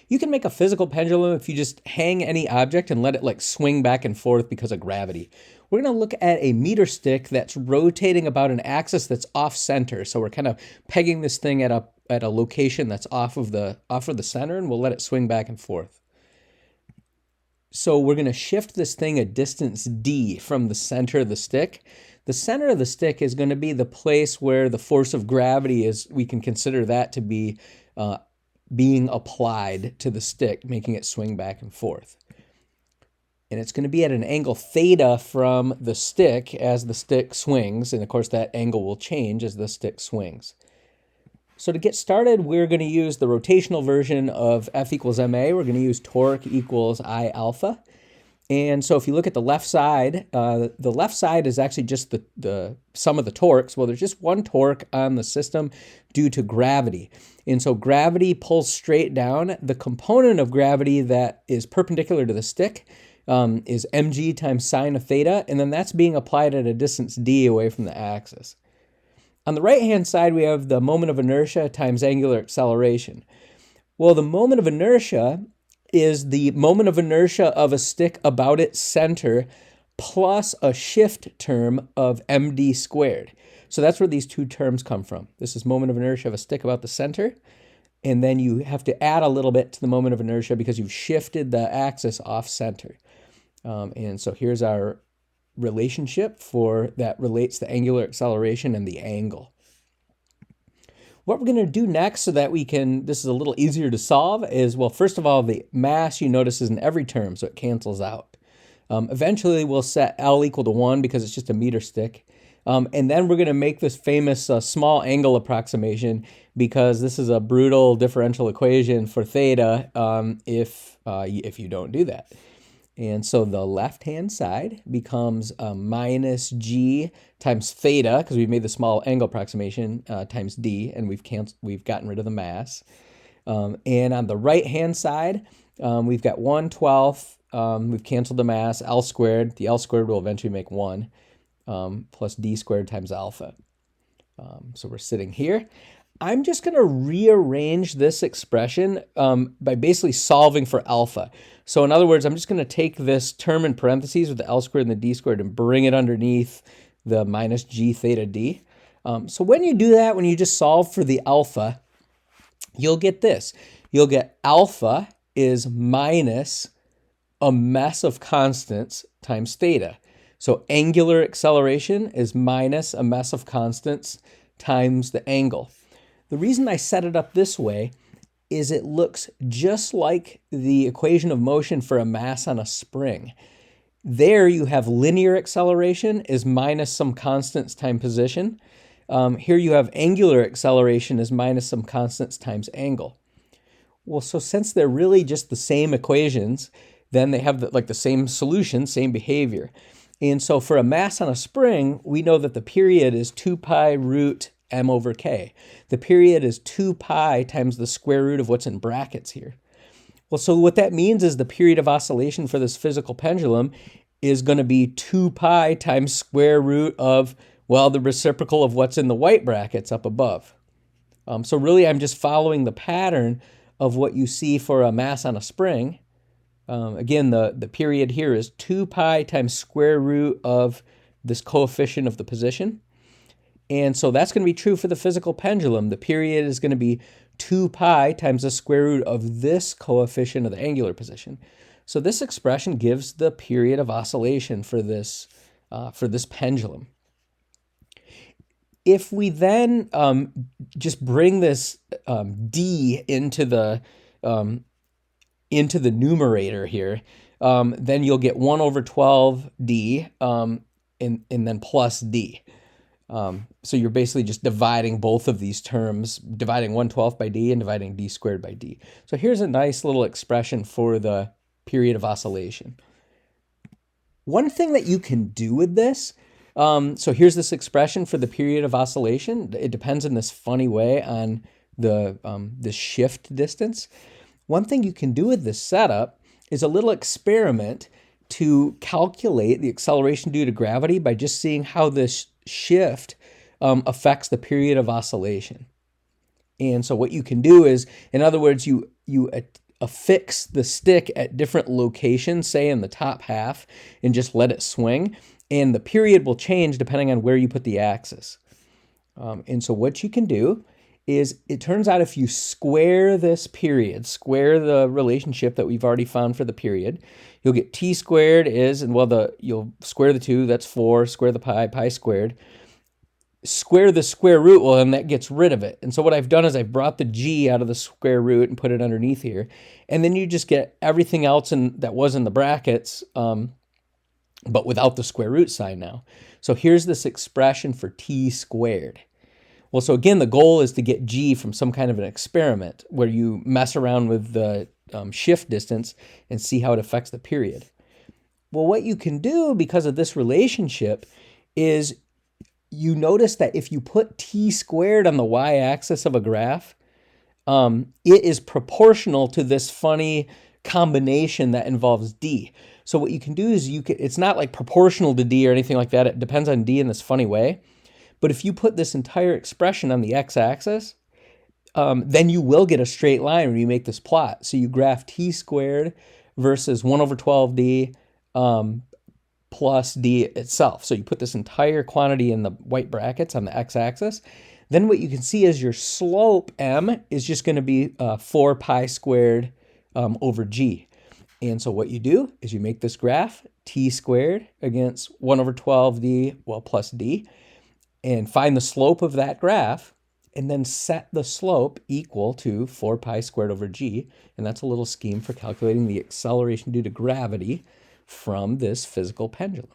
You can make a physical pendulum if you just hang any object and let it like swing back and forth because of gravity. We're going to look at a meter stick that's rotating about an axis that's off center. So we're kind of pegging this thing at a location that's off of the center, and we'll let it swing back and forth. So we're going to shift this thing a distance d from the center of the stick. The center of the stick is going to be the place where the force of gravity is. We can consider that to be being applied to the stick, making it swing back and forth. And it's going to be at an angle theta from the stick as the stick swings. And of course, that angle will change as the stick swings. So to get started, we're going to use the rotational version of F equals ma. We're going to use torque equals I alpha. And so if you look at the left side is actually just the sum of the torques. Well, there's just one torque on the system due to gravity. And so gravity pulls straight down. The component of gravity that is perpendicular to the stick is mg times sine of theta, and then that's being applied at a distance d away from the axis. On the right-hand side, we have the moment of inertia times angular acceleration. Well, the moment of inertia is the moment of inertia of a stick about its center plus a shift term of md squared. So that's where these two terms come from. This is moment of inertia of a stick about the center, and then you have to add a little bit to the moment of inertia because you've shifted the axis off center. And so here's our relationship for that relates the angular acceleration and the angle. What we're going to do next so that we can, this is a little easier to solve, is, well, first of all, the mass you notice is in every term, so it cancels out. Eventually, we'll set L equal to 1 because it's just a meter stick. And then we're going to make this famous small angle approximation because this is a brutal differential equation for theta if you don't do that. And so the left-hand side becomes minus g times theta, because we've made the small angle approximation, times d, and we've gotten rid of the mass. And on the right-hand side, we've got 1/12. We've canceled the mass, L squared. The L squared will eventually make 1, plus d squared times alpha. So we're sitting here. I'm just going to rearrange this expression by basically solving for alpha. So in other words, I'm just going to take this term in parentheses with the L squared and the d squared and bring it underneath the minus g theta d. So when you do that, when you just solve for the alpha, you'll get this. You'll get alpha is minus a mess of constants times theta. So angular acceleration is minus a mess of constants times the angle. The reason I set it up this way is it looks just like the equation of motion for a mass on a spring. There you have linear acceleration is minus some constants times position. Here you have angular acceleration is minus some constants times angle. Well, so since they're really just the same equations, then they have the same solution, same behavior. And so for a mass on a spring, we know that the period is 2 pi root m over k. The period is 2 pi times the square root of what's in brackets here. Well, so what that means is the period of oscillation for this physical pendulum is going to be 2 pi times square root of, well, the reciprocal of what's in the white brackets up above. So really, I'm just following the pattern of what you see for a mass on a spring. Again, the period here is 2 pi times square root of this coefficient of the position. And so that's going to be true for the physical pendulum. The period is going to be 2 pi times the square root of this coefficient of the angular position. So this expression gives the period of oscillation for this pendulum. If we then just bring this d into the numerator here, then you'll get 1/12d and then plus d. So you're basically just dividing both of these terms, dividing 1/12 by d and dividing d squared by d. So here's a nice little expression for the period of oscillation. One thing that you can do with this, so here's this expression for the period of oscillation. It depends in this funny way on the shift distance. One thing you can do with this setup is a little experiment to calculate the acceleration due to gravity by just seeing how this shift affects the period of oscillation. And so what you can do is, in other words, you affix the stick at different locations, say in the top half, and just let it swing. And the period will change depending on where you put the axis. And so what you can do is, it turns out if you square this period, square the relationship that we've already found for the period, you'll get t squared is, and well, you'll square the 2, that's 4, square the pi squared. Square the square root, well, and that gets rid of it. And so what I've done is I've brought the g out of the square root and put it underneath here. And then you just get everything else that was in the brackets, but without the square root sign now. So here's this expression for t squared. Well, so again, the goal is to get g from some kind of an experiment where you mess around with the shift distance and see how it affects the period. Well, what you can do because of this relationship is you notice that if you put t squared on the y-axis of a graph, it is proportional to this funny combination that involves d. So what you can do is it's not like proportional to d or anything like that. It depends on d in this funny way. But if you put this entire expression on the x-axis, then you will get a straight line when you make this plot. So you graph t squared versus 1 over 12d plus d itself. So you put this entire quantity in the white brackets on the x-axis. Then what you can see is your slope, m, is just going to be 4 pi squared over g. And so what you do is you make this graph, t squared against 1 over 12d, well, plus d, and find the slope of that graph, and then set the slope equal to 4 pi squared over g. And that's a little scheme for calculating the acceleration due to gravity from this physical pendulum.